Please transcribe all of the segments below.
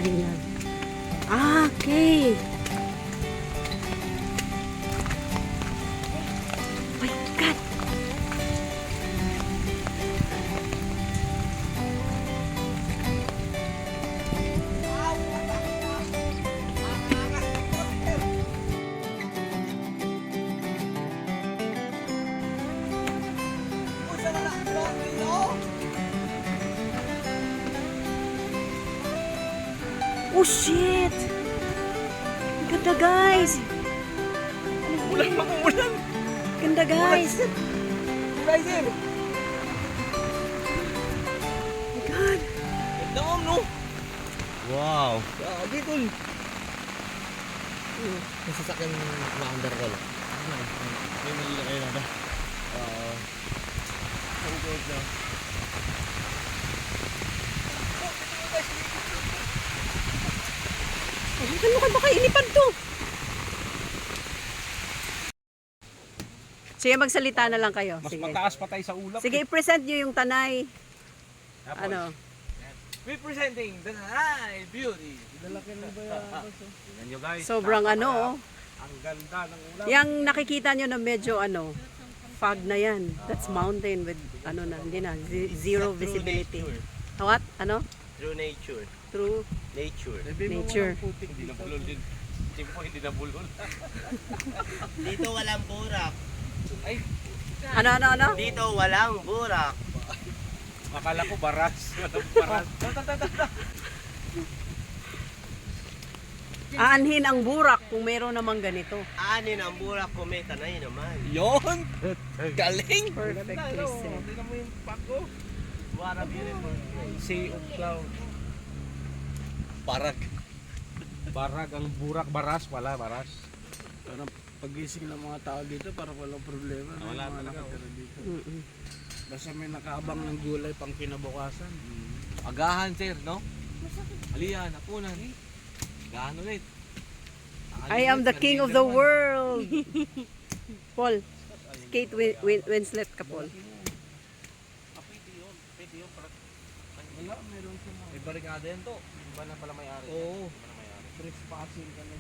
Pahinga. Ah, okay. My God. Oh shit! Ganda guys! Ulan, mag-uulan! Ganda guys! Rider! My God! Ganda mo, no? Wow! Dito! May sasakyan na-under ko lang. May malila kayo na ba? Ang good na. Ano ka baka inipan to? Sige, magsalita na lang kayo. Mas Sige. mataas pa tayo sa ulap. Sige, i-present nyo yung Tanay. Ano? Representing the Tanay Beauty. Lalaki na ba yan? Yan guys. Sobrang ano, oh. Ang ganda ng ulap. Yang nakikita nyo na medyo ano, fog na yan. That's mountain with ano na, hindi na, zero visibility. What? Ano? True nature. True Nature. nature. Hindi na bulol din. Timpo, hindi na bulol. Dito walang burak. Ay, Ano? Dito walang burak. akala ko baras. Walang baras. Aanhin ang burak kung meron namang ganito. Anin ang burak ko may tanay naman. Yon! Galing! Perfectly said. Tingnan mo yung pako. What a beautiful place. Sea of cloud. Barag. Barag ang burak, baras pala, baras. Parang pagising ng mga tao dito para walang problema. Wala Mga talaga. nakatira dito. Mm-mm. Basta may nakaabang ng gulay pang kinabukasan. Agahan sir, no? Aliyan, apunan. Agahan ulit. I am the king of the world. Paul, Kate Winslet ka, Paul. Wala, meron siya mga. May barikada yan to. Iba na pala may-ari. Oo. Iba na may-ari. Trespassing ka na.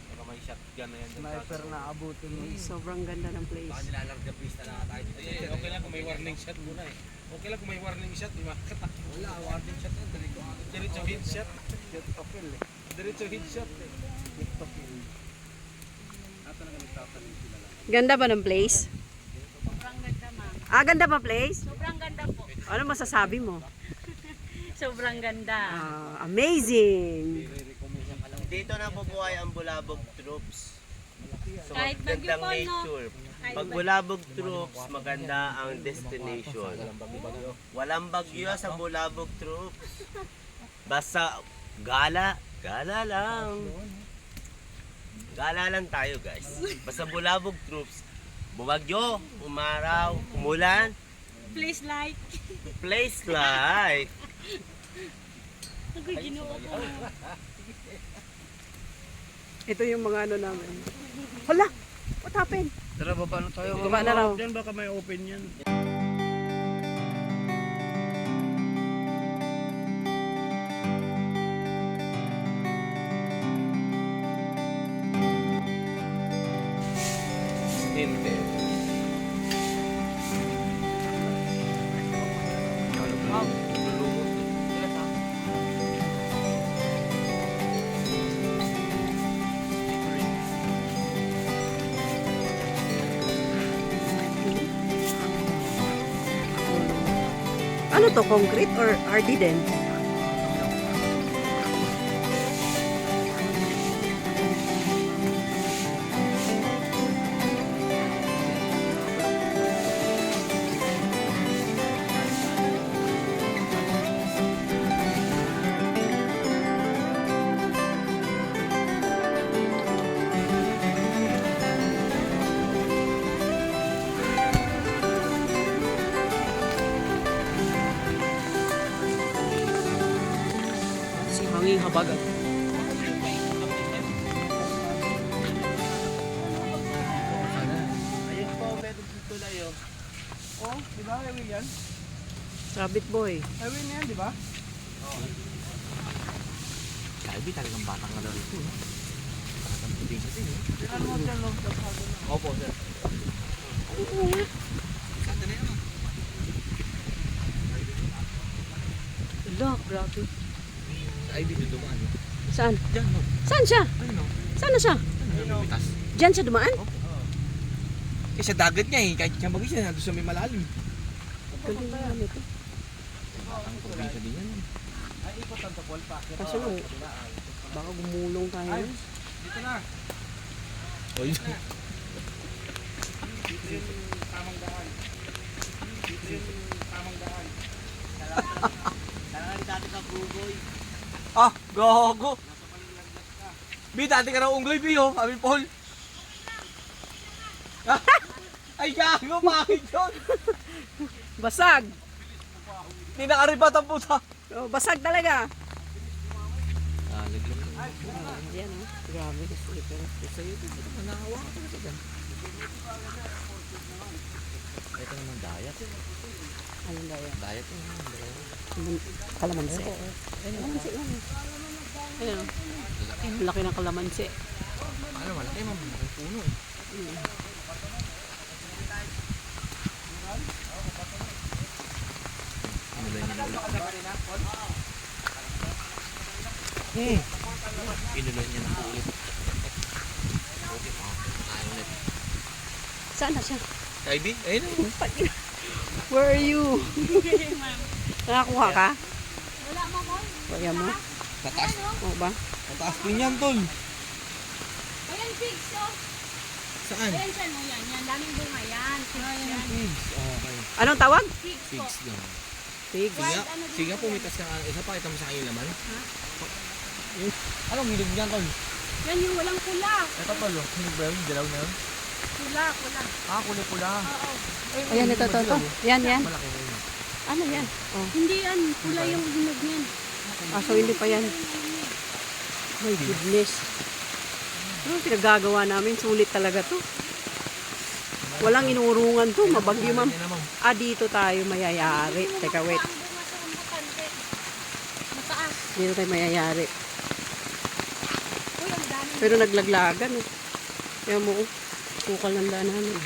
Baka may shotgun na yan. Sniper na abutin mo. Sobrang ganda ng place. Baka nilalarga pista na tayo dito. Eh, okay lang kung may warning shot muna eh. Okay lang kung may warning shot, di ba? Wala, warning shot yan. Diretso headshot. Get to kill eh. Diretso headshot eh. Get to kill. At talaga nagtatanim sila lang. Ganda ba ng place? Sobrang ganda, ma'am. Ah, ganda ba place? Sobrang ganda po. Ano masasabi mo? Sobrang ganda. Ah, amazing. Dito na bubuhay ang Bulabog Troops. So Kahit bagyo magandang po, no? nature. Kahit Pag Bulabog Troops, maganda ang destination. Walang bagyo sa Bulabog Troops. Basta gala lang. Gala lang tayo guys. Basta Bulabog Troops, bumagyo, umaraw, umulan, Please like. place like. Agoy, ginoo ko. Ito yung mga ano namin. Hala! What happened? Tara, baba na tayo. Baba na raw. Diyan baka may open yan. Hindi. Ano to? Concrete or RD din? Hanging habagat. Ayun po, meron dito na yun. Oh, di ba? Highway yan? Rabbit boy. Highway na yan, di ba? Ivy, talagang batang ano ito. Batang puting kasi. Ano mo dyan, Lord? Opo, sir. Ala, grabe. Sa Ivy, dito dumaan. Saan? Diyan, no? Saan siya? Ayun, no? Saan na siya? Ayun, no? Bitas. Diyan siya dumaan? Eh, sa dagat niya eh. Kahit siya mag-isa, nandun sa may malalim. Galing naman ito. Ang probinsya din yan. Kaso lang, baka gumulong tayo. Dito na. O, yun. Tamang daan. Dito yung tamang daan. Kailangan dati ka, Bugoy. Ah, gago. Bi, dati ka raw unggoy, Bi, oh. Amin, Paul. Ah, ay, gago, bakit yun? Basag! Hindi nakaribat ang puta. Oh, basag talaga. Ah, lagyan mo. Yan oh. Grabe na slipper. Sa'yo, ito naman, nakawa ka talaga dyan. Ito naman, dayat. Anong ba yan? Dayat yun. Kalamansi. Kalamansi lang. Ayun oh. Ang laki ng kalamansi. Ano, malaki mo, malaking puno eh. Inulan niya na ulit. Inulan niya na ulit. Okay, tayo ulit. Saan na siya? Ivy, ayun o. Where are you? Ma'am. Nakakuha ka? Wala mo, boy. Kaya mo? Tataas, Oo ba? tataas din yan, tol. Ayan, pigs, oh. Saan? Ayan, siya, no, yan. Yan, daming bunga yan. Pigs yan. Pigs. Okay. Anong tawag? Pigs po. Pigs daw. Pigs. Sige, sige nga, pumitas ka. Isa pa, kita mo sa akin yung laman. Anong hilig niyan, tol? Yan yung walang pula. Ito, tol. Hilig ba yun? Dilaw na yun? Pula, pula. Ah, kulay pula. Oo. Ayan, ito, ito. Yan, yan. Malaki na yun. Ano yan? Oh. Hindi yan. Pula yung hinog niyan. Ah, so hindi pa yan. My goodness. Ano pinagagawa namin? Sulit talaga to. Walang inurungan to. Mabagyo, ma'am. Yan na, ma'am. Ah, dito tayo mayayari. Teka, wait. Ang bunga sa umbutante. Mataas. Dito tayo mayayari. Uy, ang dami. Pero naglaglagan. Eh. Kaya mo, oh, sukal ng daan namin.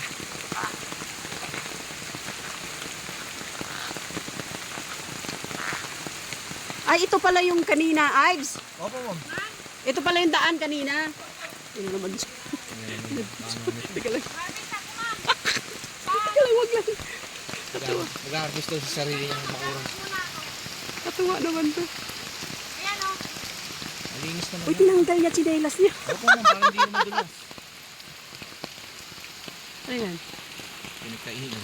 Ay, ito pala yung kanina, Ives. Opo, ma'am. Ito pala yung daan kanina. Ano naman siya? Teka lang. Teka lang, wag lang. Mag-harvest daw sa sarili niyang bakurang. Katuwa naman to. Ayan, oh. Malinis naman Uy, yan. tinanggal niya chinelas niya. Opo, ma'am. Parang hindi naman dulas. Ano yan? Pinagkainan.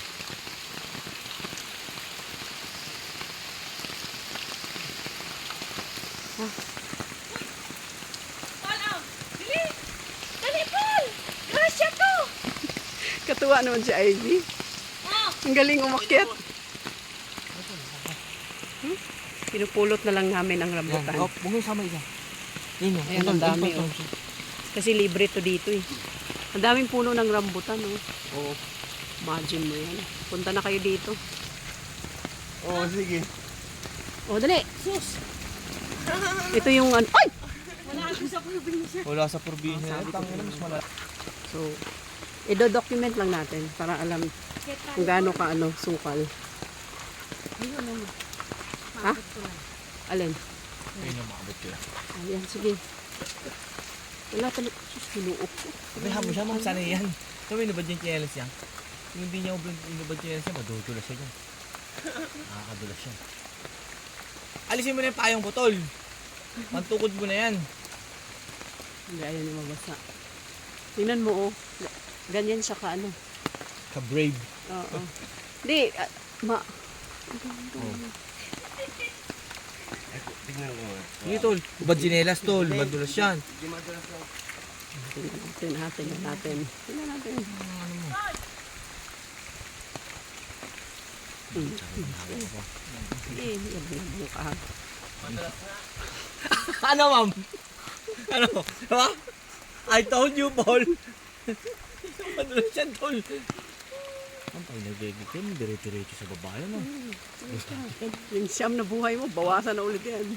Paul, oh. Dali. Dali, Paul. Grasya to. Katuwa naman si Ivy. Oh. Ang galing umakyat. Pinupulot na lang namin ang Yan. rambutan. Oh, huwag mo sama isa. Yun, yun. Ayan, ang dami, oh. Kasi libre to dito eh. Ang daming puno ng rambutan, oh. Oo. Imagine mo yan. Punta na kayo dito. Oo, sige. Oh, dali. Sus. Ito yung ano. Ay! Wala ako sa probinsya. Wala sa probinsya. Tangin na, mas malaki. So, i-document lang natin para alam kung gaano ka ano, sukal. Ayun, oh. Ha? Alin? Ayun ang makabot ko lang. Ayan, sige. Wala talaga. Sus, hinuok ko. Sabihan mo siya, ma'am. Sana yan. Sabi, inubad yung chinelas niya. Kung hindi niya inubad yung chinelas niya, madudulas siya dyan. Nakakadulas siya. Alisin mo na yung payong botol. Pantukod mo na yan. Hindi, ayaw na mabasa. Tingnan mo, oh. Ganyan siya ka, ano. Ka-brave. Oo. Hindi, Tignan ko. Sige, tol. Ubad chinelas, tol. Madulas yan. tingnan natin. Tingnan natin. Hindi, yabang mo ka. Ano, ma'am? Ano? Diba? I told you, Paul. Madulas yan, tol. Ang pag nagigit yun, dire-diretso sa babae mo. Yung siyam na buhay mo, bawasan na ulit yan.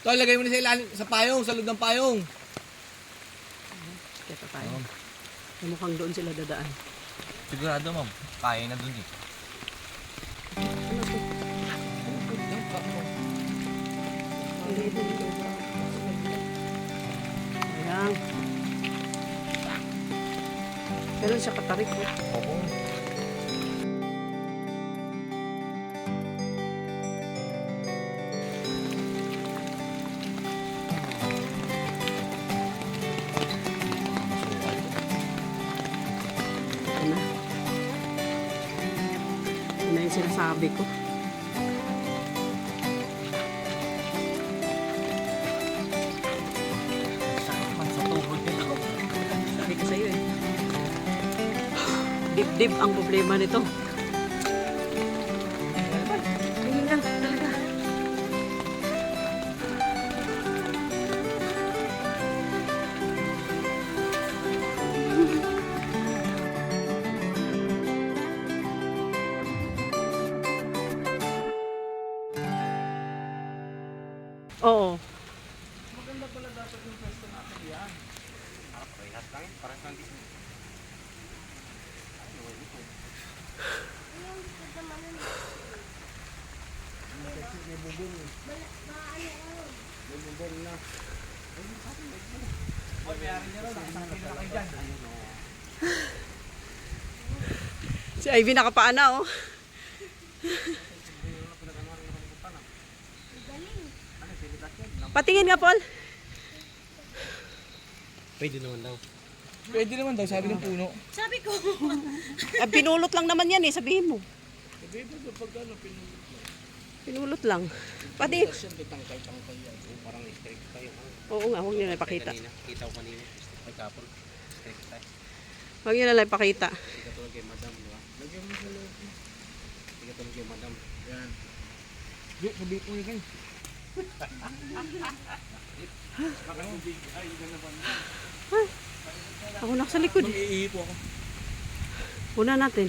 Tol, lagay mo na sa ilalim, sa payong, sa loob ng payong. Kaya tayo. Mukhang doon sila dadaan. Sigurado, ma'am. Kaya na dun eh. Ano to? Ayan. Pero siya katarik ko. Oo. Ito na. Ito na yung sinasabi ko. Sa tuhod nito. Sabi ko sa'yo eh. Dibdib ang problema nito. Tingin ka, talaga. Oo. Maganda pala dapat yung pwesto natin yan. Parehas lang yun. Parehas lang dito. May bubong eh. May bubong na. Oy, mayroon niya raw. Nakasakay na kayo dyan. Si Ivy nakapaana oh. Patingin nga, Paul. Pwede naman daw. Pwede naman daw, sabi ng puno. Sabi ko. Pinulot lang naman yan eh, sabihin mo. Sabi ba ito pag ano, Pinulot lang. Pati, pinulot yan, tangkay-tangkay yan. Parang straight tayo. oo nga, huwag nyo na ipakita. Kita ko kanina. Ay kapon. Straight tayo. Huwag nyo na ipakita. Hindi ka tulad kay madam, di ba? Lagyan mo sa loob. Hindi ka tulad kay madam. Yan. Di, sabi ko yun kayo. Baka nung big ay na naman. Ako nasa likod. Mag-iipo ako. Una natin.